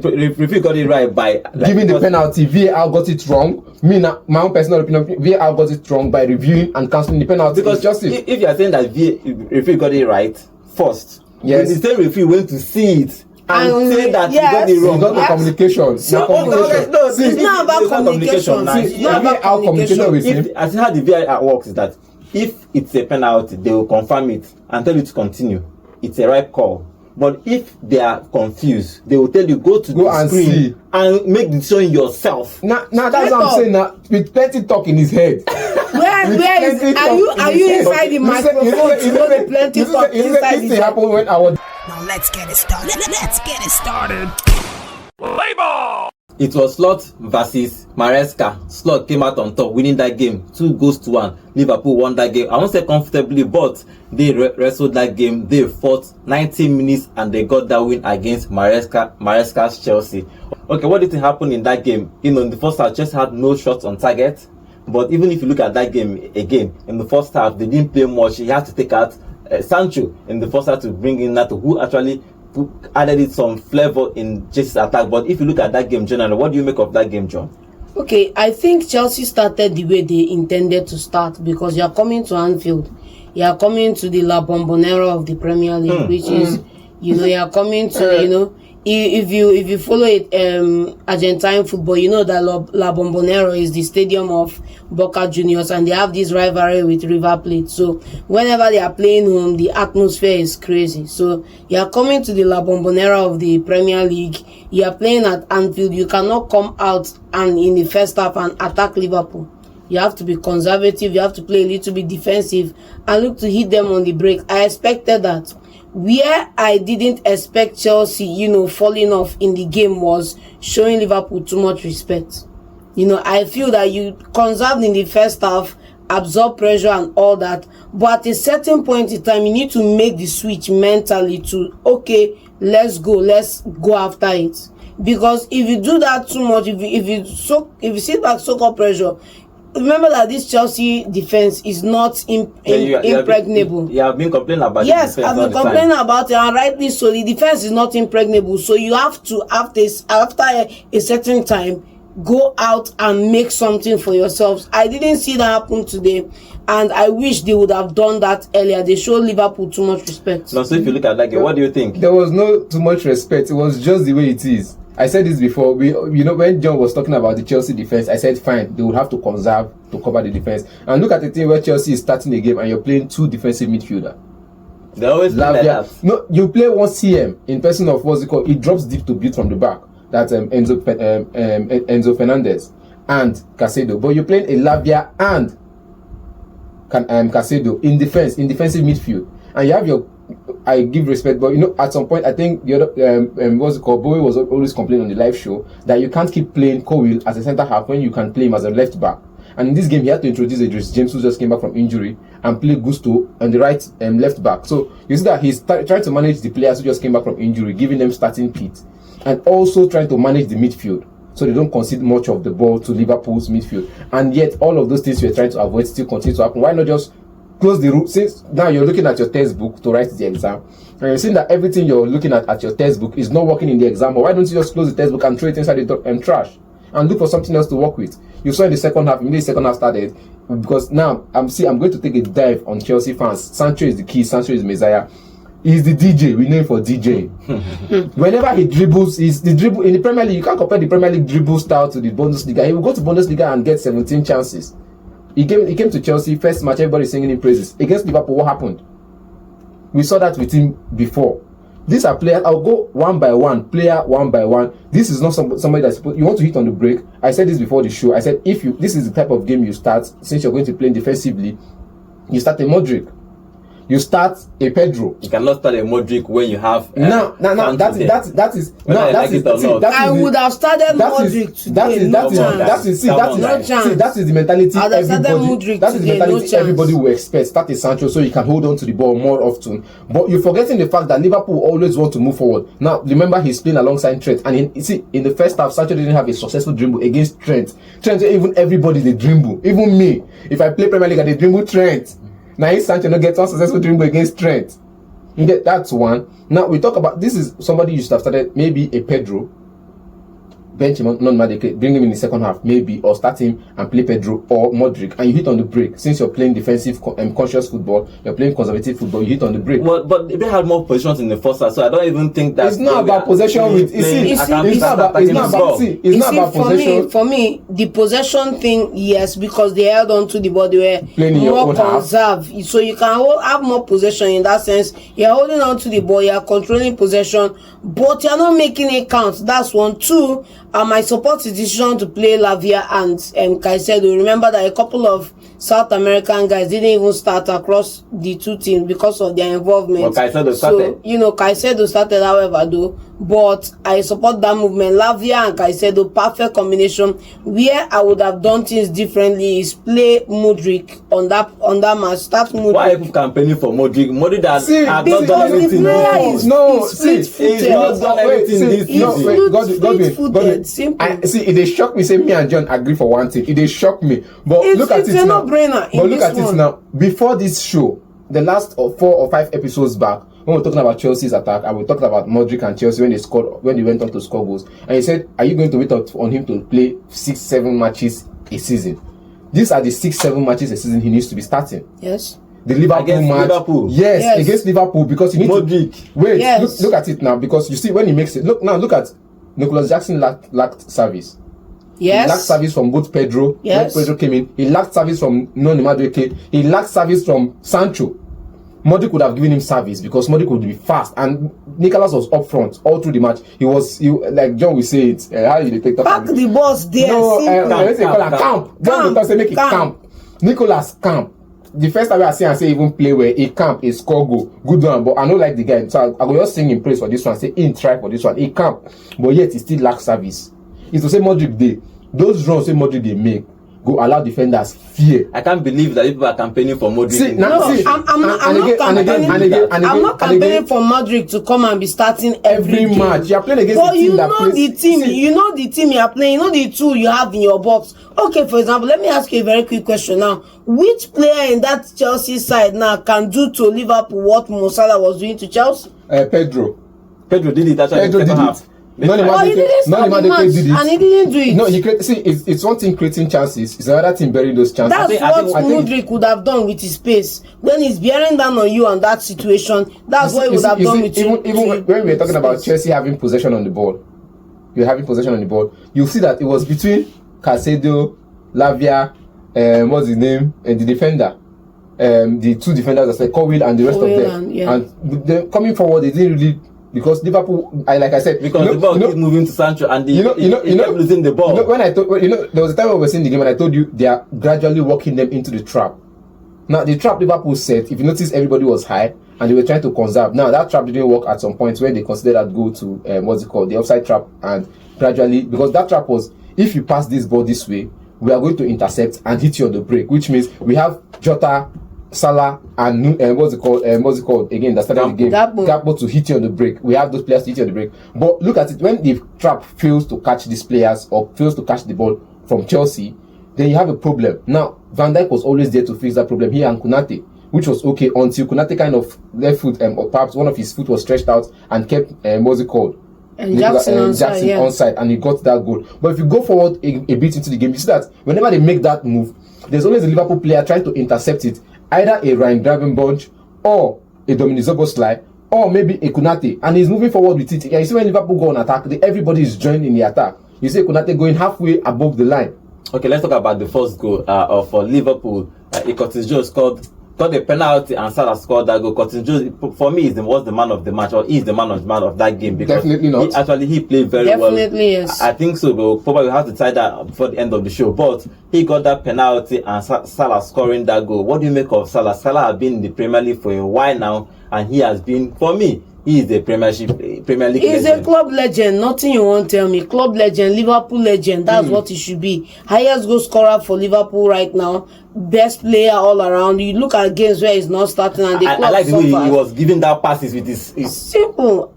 Referee got it right by giving the penalty. VAR got it wrong. Me, now, my own personal opinion, VAR got it wrong by reviewing and cancelling the penalty. Because if you are saying that referee got it right first, yes, the same referee went to see it and say that he got it wrong. He got the communication. So, it's not about communication. It's not about communication with him. As how the VAR works is that if it's a penalty, they will confirm it and tell you to continue. It's a right call. But if they are confused, they will tell you go the screen and make the decision yourself. Now that's what I'm saying. Now with plenty talk in his head. Where is? Are you inside the microphone? Plenty talk inside his head. Happened when I was. Now let's get it started. Play ball! It was Slot versus Maresca. Slot came out on top, winning that game 2-1. Liverpool won that game. I won't say comfortably, but they wrestled that game. They fought 90 minutes and they got that win against Maresca's Chelsea. Okay, what did happen in that game? In the first half, Chelsea had no shots on target. But even if you look at that game again, in the first half, they didn't play much. He had to take out Sancho in the first half to bring in Nato, who actually added some flavor in Chelsea's attack. But if you look at that game generally, what do you make of that game, John? Okay, I think Chelsea started the way they intended to start, because you are coming to Anfield, you are coming to the La Bombonera of the Premier League, which is, you are coming to, if you follow it, Argentine football, you know that La Bombonera is the stadium of Boca Juniors, and they have this rivalry with River Plate. So whenever they are playing home, the atmosphere is crazy. So you are coming to the La Bombonera of the Premier League, you are playing at Anfield, you cannot come out and in the first half and attack Liverpool. You have to be conservative, you have to play a little bit defensive and look to hit them on the break. I expected that. Where I didn't expect Chelsea, falling off in the game was showing Liverpool too much respect. I feel that you conserved in the first half, absorb pressure and all that, but at a certain point in time, you need to make the switch mentally to, okay, let's go after it. Because if you do that too much, if you sit back, soak up pressure, remember that this Chelsea defense is not impregnable. You have been complaining about it. Yes, I've been complaining about it, and rightly so. The defense is not impregnable. So you have to, after a certain time, go out and make something for yourselves. I didn't see that happen today, and I wish they would have done that earlier. They showed Liverpool too much respect. Now, so if you look at that game, what do you think? There was no too much respect. It was just the way it is. I said this before. When John was talking about the Chelsea defense, I said fine, they would have to conserve to cover the defense. And look at the thing where Chelsea is starting a game and you're playing two defensive midfielder. They always play like that. No, you play one CM in person of what's it called? It drops deep to build from the back. That's Enzo Fernandez and Caicedo. But you're playing a Lavia and Caicedo in defensive midfield, and you have your. I give respect, but at some point I think the other what's it called? Bowie was always complaining on the live show that you can't keep playing Cowell as a centre half when you can play him as a left back. And in this game, he had to introduce Idris James, who just came back from injury, and play Gusto on the right left back. So you see that he's trying to manage the players who just came back from injury, giving them starting kit, and also trying to manage the midfield so they don't concede much of the ball to Liverpool's midfield. And yet, all of those things we're trying to avoid still continue to happen. Why not just close the room? Since now you're looking at your textbook to write the exam, and you're seeing that everything you're looking at your textbook is not working in the exam, why don't you just close the textbook and throw it inside the trash and look for something else to work with? You saw in the second half, immediately the second half started, because now I'm going to take a dive on Chelsea fans. Sancho is the key, Sancho is Messiah. He's the DJ, we know him for DJ. Whenever he dribbles, he's the dribble in the Premier League. You can't compare the Premier League dribble style to the Bundesliga. He will go to Bundesliga and get 17 chances. He came to Chelsea, first match, everybody singing in praises. Against Liverpool, what happened? We saw that with him before. These are players, I'll go one by one, player one by one. This is not somebody that's you want to hit on the break. I said this before the show. I said, this is the type of game you start, since you're going to play defensively, you start a Modric. You start a Pedro. You cannot start a Modric when you have that is I would have started Modric today. That is the mentality everybody will expect. Start a Sancho so you can hold on to the ball more often. But you're forgetting the fact that Liverpool always want to move forward. Now remember, he's playing alongside Trent, and in the first half, Sancho didn't have a successful dribble against Trent. Even everybody they dribble. Even me, if I play Premier League, they dribble Trent. Now, if Sancho not get one successful dribble against Trent, that's one. Now we talk about this is somebody you should have started, maybe a Pedro, bench him, bring him in the second half, maybe, or start him and play Pedro or Modric, and you hit on the break. Since you're playing defensive, conscious football, you're playing conservative football, you hit on the break. Well, but they had more positions in the first half, so I don't even think that it's not about possession. It's not about possession. For me, the possession thing, yes, because they held on to the ball, they were playing more conserved. So you can have more possession in that sense. You're holding on to the ball, you're controlling possession, but you're not making it count. That's 1. 2, I support the decision to play Lavia and Caicedo. Remember that a couple of South American guys didn't even start across the two teams because of their involvement. Well, Caicedo started. So, Caicedo started, however, though. But I support that movement. Lavia and Caicedo, perfect combination. Where I would have done things differently is play Modric on that match. Start Modric. Why are people campaigning for Modric? Modric has not because done anything this he's not done anything this season. God, simple. It shocked me. Say me and John agree for one thing. It shocked me. But look at it now. No-brainer. But look at it now. Before this show, the last 4 or 5 episodes back, when we were talking about Chelsea's attack, and we talked about Modric and Chelsea when they went on to score goals, and he said, "Are you going to wait on him to play 6-7 matches a season?" These are the 6-7 matches a season he needs to be starting. Yes. The Liverpool against match. Liverpool. Yes, against Liverpool, because you need Modric. to wait. Yes. Look at it now, because you see when he makes it. Look at Nicholas Jackson lacked service. Yes. He lacked service from both Pedro. Yes. When Pedro came in, he lacked service from Noni Madueke. He lacked service from Sancho. Modric would have given him service because Modric would be fast, and Nicholas was up front all through the match. He like John will say it. How you take back the boss there. No, let's say camp. John will say make it camp. Nicholas camp. The first time I see and say even play where he camp, he score goal, good one. But I don't like the guy, so I will just sing in praise for this one. Say in try for this one. He camp, but yet he still lacks service. It's to say Modric day. Those runs say Modric they make go allow defenders fear. I can't believe that people are campaigning for Modric. I'm not campaigning for Modric to come and be starting every match. You are playing against but the team that plays. You know the team you are playing. You know the tool you have in your box. Okay, for example, let me ask you a very quick question now. Which player in that Chelsea side now can do to Liverpool what Mo Salah was doing to Chelsea? Pedro did it actually in the second half. He didn't start the match and he didn't do it. No, it's one thing creating chances, it's another thing burying those chances. That's what Modric would have done with his pace. When he's bearing down on you on that situation, that's what he would have done with you. Even when we're talking about Chelsea having possession on the ball, you'll see that it was between Caicedo, Lavia, what's his name, and the defender. The two defenders, I said, Cowell and the rest of them. And they're coming forward, they didn't really. Because Liverpool, like I said, the ball keeps moving to Sancho and they kept losing the ball. When I thought, there was a time when we were seeing the game and I told you they are gradually walking them into the trap. Now, the trap Liverpool set, if you notice, everybody was high and they were trying to conserve. Now, that trap didn't work at some point when they considered that go to, the offside trap, and gradually, because that trap was, if you pass this ball this way, we are going to intercept and hit you on the break, which means we have Jota, Salah and what's it called again that started the game, Gakpo to hit you on the break. We have those players to hit you on the break. But look at it, when the trap fails to catch these players or fails to catch the ball from Chelsea, then you have a problem. Now Van Dijk was always there to fix that problem, he and Konate, which was okay until Konate kind of left foot or perhaps one of his foot was stretched out and kept and Jackson onside, and he got that goal. But if you go forward a bit into the game, you see that whenever they make that move, there's always a Liverpool player trying to intercept it. Either a Ryan Gravenberch or a Dominic Szoboszlai or maybe a Konate, and he's moving forward with it. You see when Liverpool go on attack, everybody is joining in the attack. You see Konate going halfway above the line. Okay, let's talk about the first goal for Liverpool. Curtis Jones scored a penalty and Salah scored that goal. Curtis Jones, for me, was the man of the match, or is the man of that game, because definitely not. He played very well. Definitely, yes. I think so, but probably we'll have to tie that before the end of the show. But he got that penalty and Salah scoring that goal. What do you make of Salah? Salah has been in the Premier League for a while now, and he has been, for me, he is a Premier League He's legend. a club legend. Nothing you won't tell me. Club legend, Liverpool legend. That's what he should be. Highest goal scorer for Liverpool right now. Best player all around. You look at games where he's not starting and the club I like the way he was giving that passes with his simple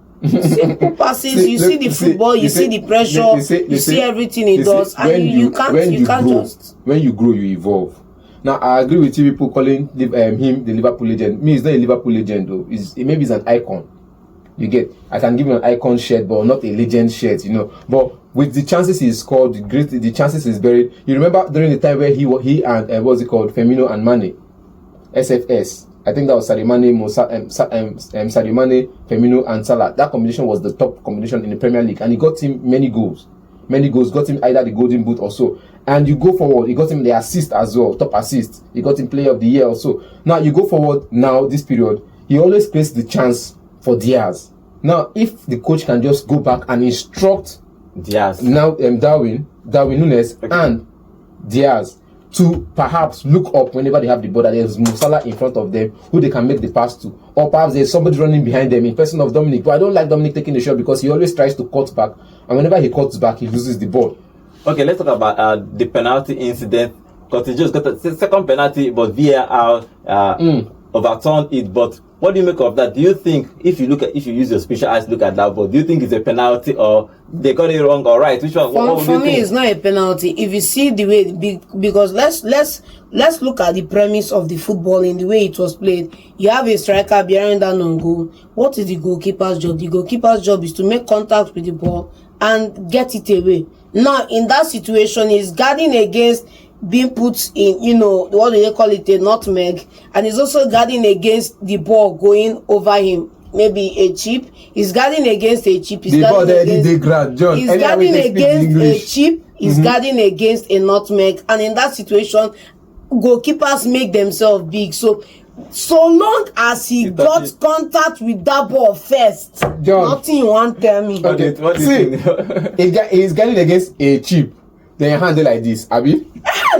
passes. You see the football, you see the pressure, you see everything he does, and you can't just. When you grow, you evolve. Now I agree with you people calling him the Liverpool legend. Me, he's not a Liverpool legend though. Maybe he's an icon. You get, I can give him an icon shirt, but not a legend shirt, you know. But with the chances he scored, the chances he's buried. You remember during the time where he and what's it called, Firmino and Mane, SFS. I think that was Sadio Mane, Sadio Mane, Firmino and Salah. That combination was the top combination in the Premier League, and he got him many goals. Got him either the Golden Boot or so. And you go forward, he got him the assist as well, top assist. He got him Player of the Year also. Now you go forward now this period, he always creates the chance for Diaz. Now, if the coach can just go back and instruct Diaz, now Darwin Núñez and Diaz to perhaps look up whenever they have the ball, that there's Salah in front of them who they can make the pass to, or perhaps there's somebody running behind them in person of Dominic. But I don't like Dominic taking the shot because he always tries to cut back, and whenever he cuts back, he loses the ball. Okay, let's talk about the penalty incident, because he just got a second penalty, but VAR overturned it. But what do you make of that? Do you think, if you use your special eyes to look at that ball, do you think it's a penalty or they got it wrong or right? Which one? For me, it's not a penalty. If you see the way, because let's look at the premise of the football in the way it was played. You have a striker behind that on goal. What is the goalkeeper's job? The goalkeeper's job is to make contact with the ball and get it away. Now, in that situation, he's guarding against being put in, you know, what do they call it, a nutmeg, and he's also guarding against the ball going over him. Maybe a chip. He's guarding against a chip. He's guarding against a chip. He's guarding against a nutmeg. And in that situation, goalkeepers make themselves big. So long as he got contact with that ball first, John, nothing you want tell me. Okay, he's guarding against a chip. Then your hand like this, Abi.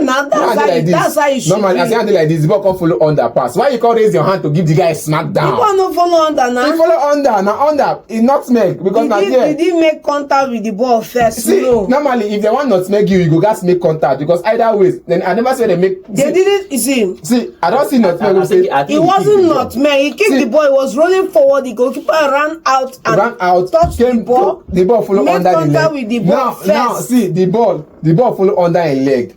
Now that's how you should normally, be. as your hand like this, the ball can follow under pass. Why you can't raise your hand to give the guy a smack down? People no follow under now. He follow under. Now under, he nutmeg because now He didn't make contact with the ball first. See, normally if they want nutmeg you go guys make contact, because either ways. Then I never say they make. They didn't. You see. See, I don't see nutmeg. It wasn't nutmeg. He kicked the ball. He was rolling forward. The goalkeeper ran out, touched the ball. The ball follow under the leg. With the ball first. Now see the ball follow under a leg.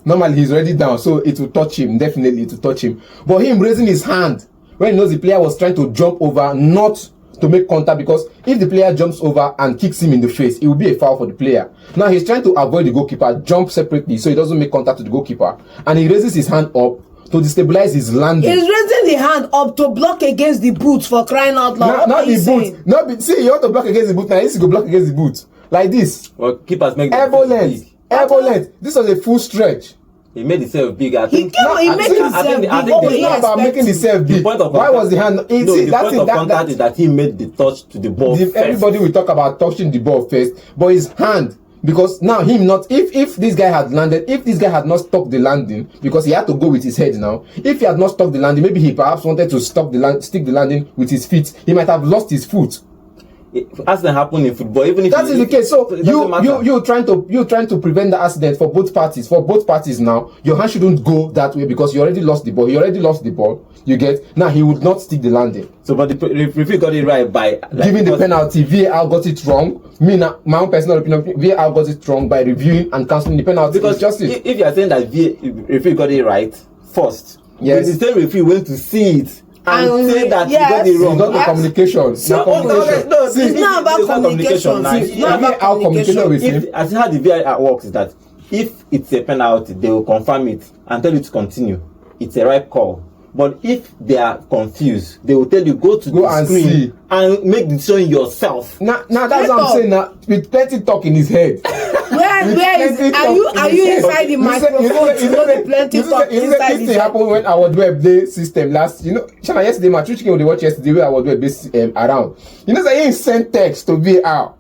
Normally he's already down, so it will touch him. Definitely it will touch him. But him raising his hand when he knows the player was trying to jump over, not to make contact, because if the player jumps over and kicks him in the face, it will be a foul for the player. Now he's trying to avoid the goalkeeper, jump separately so he doesn't make contact with the goalkeeper, and he raises his hand up to destabilize his landing. He's raising the hand up to block against the boot, for crying out loud. Not the boot. See, you want to block against the boot. Now you go block against the boot like this. Well, keepers make elbow length. This was a full stretch. He made himself big. I think he made himself big. It's not about making himself big. Why was the hand? The point of contact is that he made the touch to the ball first. Everybody will talk about touching the ball first, but his hand, because now him not, if this guy had landed, if this guy had not stopped the landing, because he had to go with his head now, if he had not stopped the landing, maybe he perhaps wanted to stick the landing with his feet, he might have lost his foot. Accident happen in football, even if that is the case. So you're trying to prevent the accident for both parties. For both parties now, your hand shouldn't go that way because you already lost the ball. He already lost the ball. You get, now he would not stick the landing. So, but the referee got it right by giving the penalty. VAR got it wrong. Me now, my own personal opinion, VAR got it wrong by reviewing and cancelling the penalty. Because if you are saying that referee got it right first, yes, the same referee went to see it and say that he got it wrong. He got the communication. It's not about communication. It's not about how communication with him. As how the VAR works is that if it's a penalty, they will confirm it and tell you to continue. It's a right call. But if they are confused, they will tell you go the screen and make the decision yourself. Now that's what I'm saying. Now with plenty talk in his head. Are you inside the microphone? Plenty talk inside this happened when our web day system last. Shana yesterday, my Twitch game they watch yesterday where our web base around. That he sent text to VAR.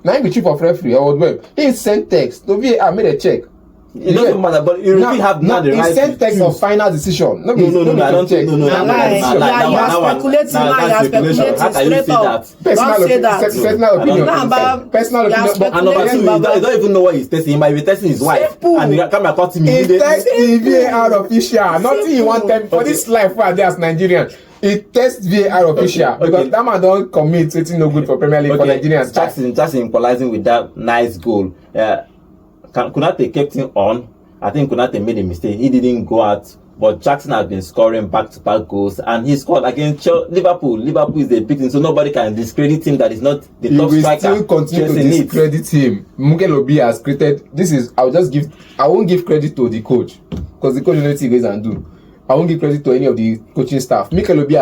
Now he be chief of referee our web. He sent text to VAR. Made a check. It doesn't matter, but you really have not the right to sent text of final decision. No, I don't think. No. You are speculating. How can you say that? Personal opinion. And number two, you don't even know what he's testing. He might be testing his wife. And you come and cut him. He tests the VAR official. Nothing you want them for this life where they as Nigerians. It tests VAR official because that man don't commit something no good for Premier League for Nigerians. Jackson equalizing with that nice goal. Kunate kept him on. I think Kunate made a mistake. He didn't go out but Jackson has been scoring back-to-back goals, and he scored against Liverpool. Liverpool is a big team, so nobody can discredit him that is not the top striker. He will still continue to discredit him. Mikel Obi has created. I won't give credit to the coach, because the coach knows what he goes and do. I won't give credit to any of the coaching staff. Mikel Obi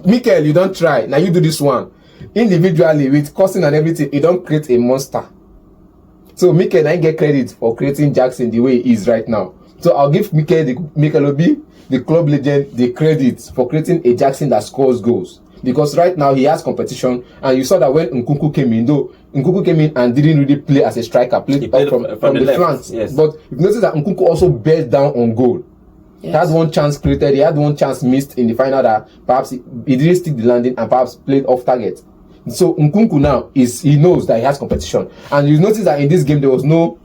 Mikel, you don't try. Now you do this one. Individually, with cussing and everything, you don't create a monster. So Mikel I get credit for creating Jackson the way he is right now. So I'll give Mikel Obi, the club legend, the credit for creating a Jackson that scores goals. Because right now he has competition, and you saw that when Nkunku came in, though Nkunku came in and didn't really play as a striker, played up from the flanks. Yes. But you notice that Nkunku also bears down on goal. Yes. He had one chance created, he had one chance missed in the final that perhaps he didn't stick the landing and perhaps played off target. So Nkunku now he knows that he has competition, and you notice that in this game there was no.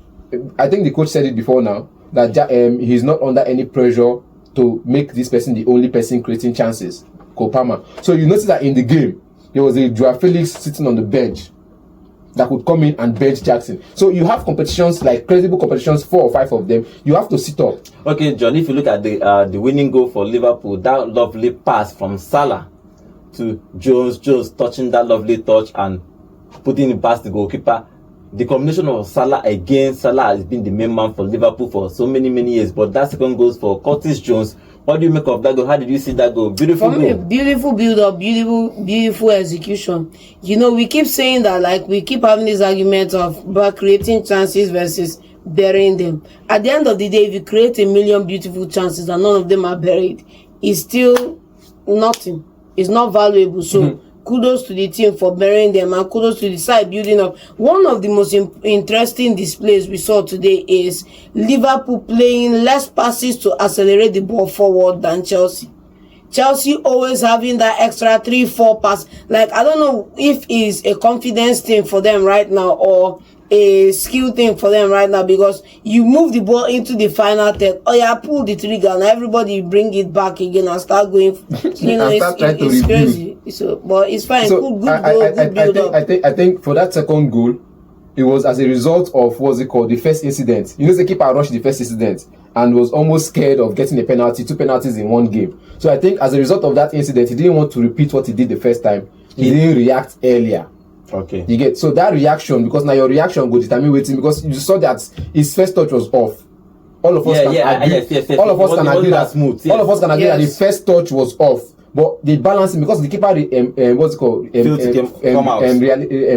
I think the coach said it before now that he's not under any pressure to make this person the only person creating chances. Kopama. So you notice that in the game there was a Joao Felix sitting on the bench that could come in and bench Jackson. So you have competitions, like credible competitions, 4 or 5 of them. You have to sit up. Okay, John. If you look at the winning goal for Liverpool, that lovely pass from Salah to Jones touching that lovely touch and putting it past the goalkeeper. The combination of Salah has been the main man for Liverpool for so many years. But that second goes for Curtis Jones. What do you make of that goal? How did you see that goal? Beautiful goal. Beautiful build up, beautiful execution. You know, we keep saying that, like, we keep having this argument of creating chances versus burying them. At the end of the day, if you create a million beautiful chances and none of them are buried, it's still nothing. It's not valuable. So kudos to the team for burying them, and kudos to the side building up. One of the most interesting displays we saw today is Liverpool playing less passes to accelerate the ball forward than Chelsea. Chelsea always having that extra 3-4 pass. Like, I don't know if it's a confidence thing for them right now or a skill thing for them right now, because you move the ball into the final third, pull the trigger, and everybody bring it back again and start going. You know, it's crazy. So, but it's fine. So good build up. I think for that second goal, it was as a result of the first incident. You know, the keeper rushed the first incident and was almost scared of getting a penalty, 2 penalties in one game. So I think as a result of that incident, he didn't want to repeat what he did the first time. He didn't react earlier. Okay. You get, so that reaction, because now your reaction will determine waiting, because you saw that his first touch was off. All of us can agree. All of us can agree that smooth. Yes. All of us can agree that the first touch was off. But the balancing, because the keeper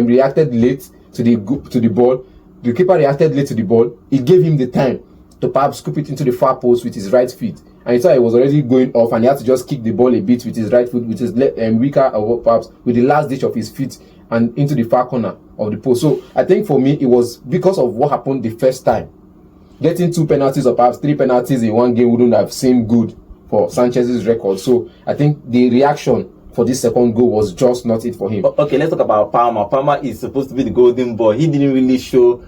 reacted late to the ball. The keeper reacted late to the ball. It gave him the time to perhaps scoop it into the far post with his right feet. And he thought it was already going off, and he had to just kick the ball a bit with his right foot, which is weaker, or perhaps with the last ditch of his feet, and into the far corner of the post. So I think for me, it was because of what happened the first time. Getting 2 penalties or perhaps 3 penalties in one game wouldn't have seemed good for Sanchez's record. So I think the reaction for this second goal was just not it for him. Okay, let's talk about Palmer. Palmer is supposed to be the golden boy. He didn't really show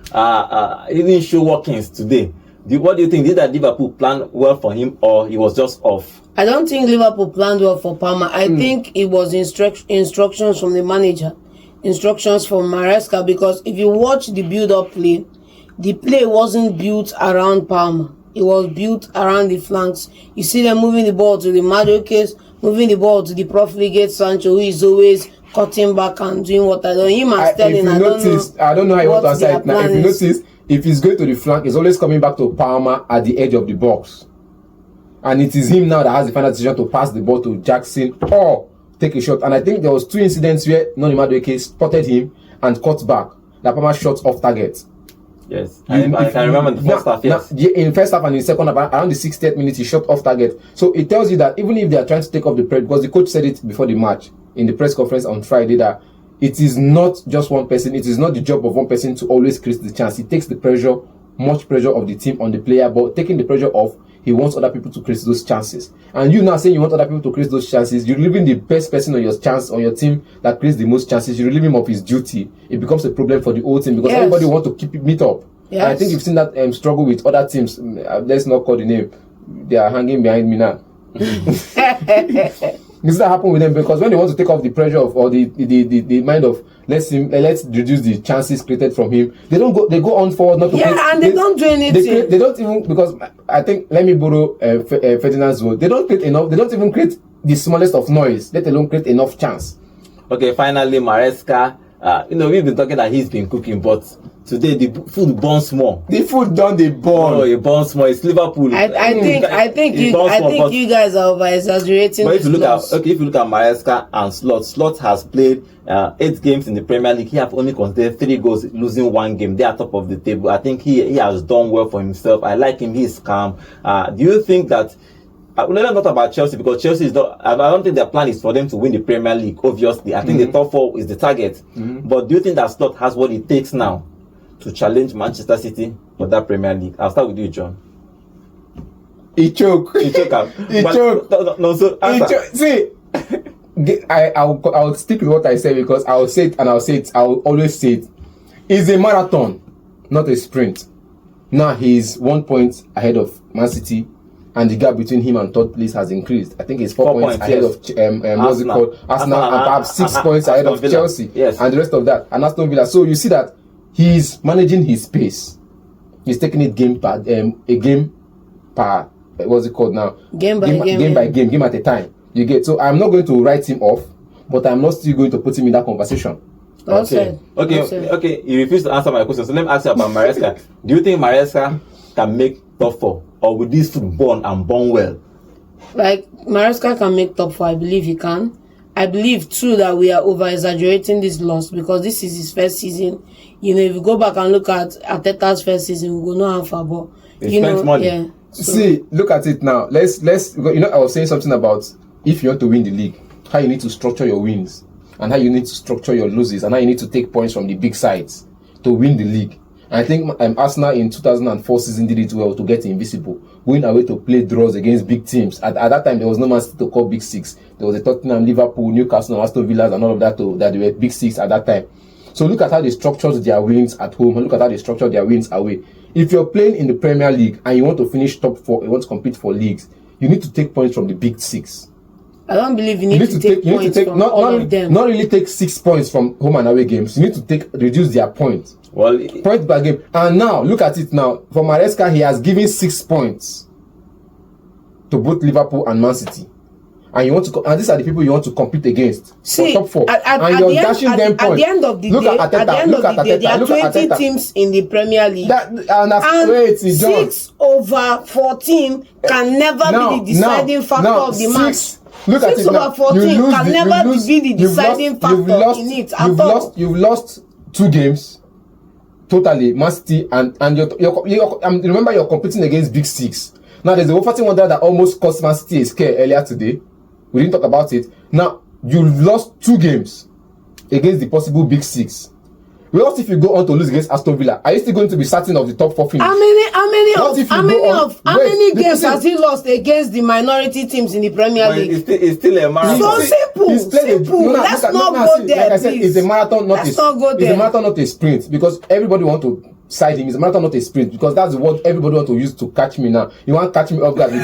workings today. What do you think? Did that Liverpool plan well for him, or he was just off? I don't think Liverpool planned well for Palmer. I think it was instructions from the manager, instructions from Maresca, because if you watch the build-up play, the play wasn't built around Palmer. It was built around the flanks. You see them moving the ball to the Maresca, moving the ball to the profligate Sancho, who is always cutting back and doing what I don't. Him and Sterling, I don't know how you want to answer it now. If you notice, if he's going to the flank, he's always coming back to Palmer at the edge of the box. And it is him now that has the final decision to pass the ball to Jackson or take a shot. And I think there was 2 incidents where Noni Madueke spotted him and cut back. That Palmer shot off target. Yes, I remember in the first half. Yes, in the first half and in the second half, around the 60th minute, he shot off target. So it tells you that even if they are trying to take off the pressure, because the coach said it before the match in the press conference on Friday, that it is not just one person. It is not the job of one person to always create the chance. He takes the pressure, much pressure of the team on the player, but taking the pressure off, he wants other people to create those chances. And you now saying you want other people to create those chances, you're relieving the best person on your team that creates the most chances. You relieve him of his duty. It becomes a problem for the whole team, because everybody wants to keep it meet up. Yes. I think you've seen that struggle with other teams. Let's not call the name. They are hanging behind me now. This that happened with them, because when they want to take off the pressure of, or the mind of let's reduce the chances created from him. They go on forward not to create, and they don't do anything. They don't even, because I think, let me borrow Ferdinand's word, they don't create enough. They don't even create the smallest of noise, let alone create enough chance. Okay, finally, Maresca. We've been talking that he's been cooking, but today the food burns more. The food done the burn. Oh, it burns more. It's Liverpool. I think you guys are over exaggerating. But if you look at Maresca and Slot has played 8 games in the Premier League. He have only conceded 3 goals, losing 1 game. They are top of the table. I think he has done well for himself. I like him. He's calm. Do you think that? We're not about Chelsea, because Chelsea is not. I don't think their plan is for them to win the Premier League. Obviously, I think the top 4 is the target. But do you think that Slot has what it takes now to challenge Manchester City for that Premier League? I'll start with you, John. He choke. He choke. No, so answer. See, I'll stick with what I said, because I'll say it and I'll always say it. It's a marathon, not a sprint. Now he's 1 point ahead of Man City, and the gap between him and third place has increased. I think he's 4 points ahead of what's it called? Arsenal, and perhaps 6 points ahead of Chelsea, and the rest of that, and Aston Villa. So you see that he's managing his pace. He's taking it game per what's it called now? Game by game, game at a time. You get. So I'm not going to write him off, but I'm not still going to put him in that conversation. Okay. You refuse to answer my question. So let me ask you about Maresca. Do you think Maresca can make top 4, or will this foot burn and burn well? Like, Maresca can make top 4. I believe he can. I believe too that we are over exaggerating this loss, because this is his first season. If you go back and look at Arteta's first season, we will know how far. But money. Yeah. So, see, look at it now. Let's. I was saying something about, if you want to win the league, how you need to structure your wins, and how you need to structure your losses, and how you need to take points from the big sides to win the league. And I think Arsenal in 2004 season did it well to get invisible, going away to play draws against big teams. At that time, there was no Man City to call big 6. There was a Tottenham, Liverpool, Newcastle, and Aston Villa, and all of that that they were big 6 at that time. So look at how they structured their wins at home, and look at how they structured their wins away. If you're playing in the Premier League and you want to finish top 4, you want to compete for leagues, you need to take points from the big 6. I don't believe you need to take points from all of them. Not really take 6 points from home and away games. You need to reduce their points. Well, point per game. And now, look at it now. For Maresca, he has given 6 points to both Liverpool and Man City. And these are the people you want to compete against for top 4. And you're dashing them points. At the end of the day, there are 20 teams in the Premier League. And 6 over 14 can never be the deciding factor of the match. Look at it now. 6 over 14 can never be the deciding factor in it at all. You've lost 2 games totally, Man City, and remember, you're competing against big 6. Now there's a Wolverhampton Wanderer that almost cost Man City a scare earlier today. We didn't talk about it. Now you've lost 2 games against the possible big 6. What if you go on to lose against Aston Villa? Are you still going to be certain of the top 4 finish? How many games has he lost against the minority teams in the Premier League? It's still a marathon. So simple. Let's not go there. Like I said, it's a marathon, it's a marathon, not a sprint. Because everybody want to side him. It's a marathon, not a sprint. Because that's what everybody want to use to catch me now. You want to catch me off guard? You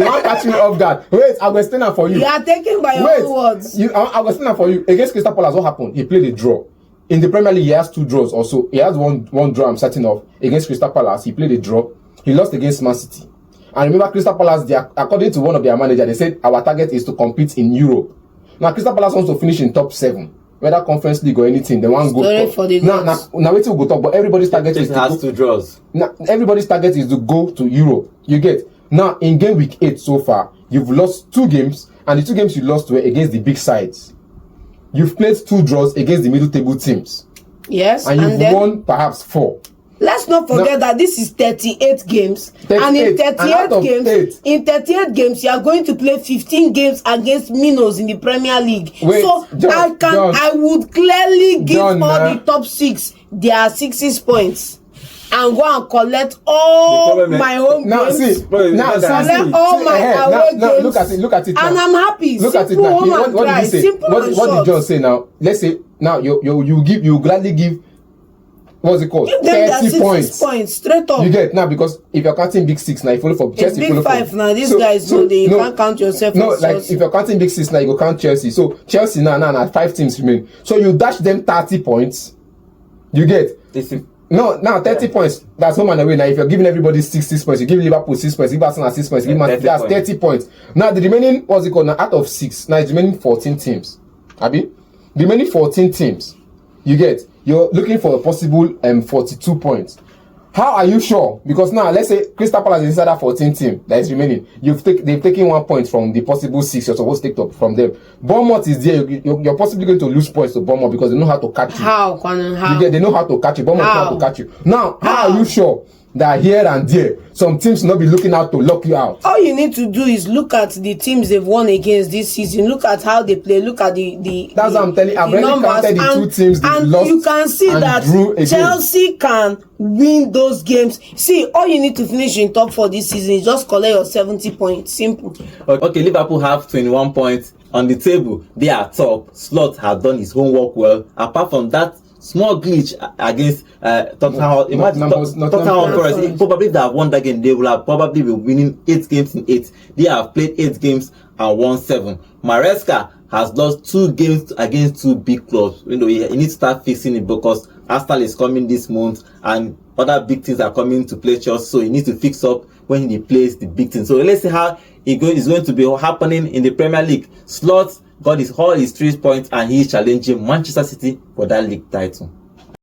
want to catch me off guard? Wait, I'll explain that for you. You are taken by your own words. I'll explain that for you. Against Crystal Palace, what happened? He played a draw. In the Premier League, he has 2 draws also. He has one draw, I'm certain of. Against Crystal Palace, he played a draw. He lost against Man City. And remember, Crystal Palace, according to one of their managers, they said our target is to compete in Europe. Now, Crystal Palace wants to finish in top 7. Whether Conference League or anything, they want to go. Now, wait till we go talk, but everybody's target is to has 2 draws. Now, everybody's target is to go to Europe. You get. Now, in game week 8 so far, you've lost 2 games, and the 2 games you lost were against the big sides. You've played 2 draws against the middle table teams. Yes. And you've won perhaps 4. Let's not forget that this is 38 games. And in 38 games, you are going to play 15 games against minnows in the Premier League. Wait, so I would clearly give all the top 6 their 6 points. And go and collect all my home games. Collect all my away games. Look at it. And I'm happy. Look at it now. What did John say now? Let's say now you gladly give what's it called? Give them their 30 points straight up. You get now, because if you're counting big six now, you follow for Chelsea. Big five now. These guys know you can't count yourself. No, like if you're counting big six now, you go count Chelsea. So Chelsea now 5 teams remain. So you dash them 30 points. You get no now 30 points. That's home and away. Now if you're giving everybody 6 points, you give Liverpool 6 points, give Arsenal 6 points, give Man City, that's 30 points. Now the remaining, what's it called now, out of 6, now it's remaining 14 teams. Abi, the remaining 14 teams. You get, you're looking for a possible 42 points. How are you sure? Because now, let's say Crystal Palace is inside that 14 team that is remaining. They've taken 1 point from the possible 6 you're supposed to take up from them. Bournemouth is there. You're possibly going to lose points to Bournemouth because they know how to catch you. How? You get, they know how to catch you. Bournemouth know how to catch you. Now, how are you sure that here and there some teams will not be looking out to lock you out? All you need to do is look at the teams they've won against this season. Look at how they play. Look at the that's what I'm telling you. I've already counted the 2 teams they've lost. And you can see that Chelsea can win those games. See, all you need to finish in top 4 this season is just collect your 70 points. Simple. Okay, Liverpool have 21 points on the table. They are top. Slot has done his homework well. Apart from that small glitch against Tottenham. Imagine Tottenham Forest. Probably they have won that game. They will have probably been winning 8 games in 8. They have played 8 games and won 7. Maresca has lost 2 games against 2 big clubs. You know, he needs to start fixing it because Arsenal is coming this month and other big things are coming to play Chelsea. So he needs to fix up when he plays the big things. So let's see how it's going to be happening in the Premier League. Slot got all his 3 points and he is challenging Manchester City for that league title.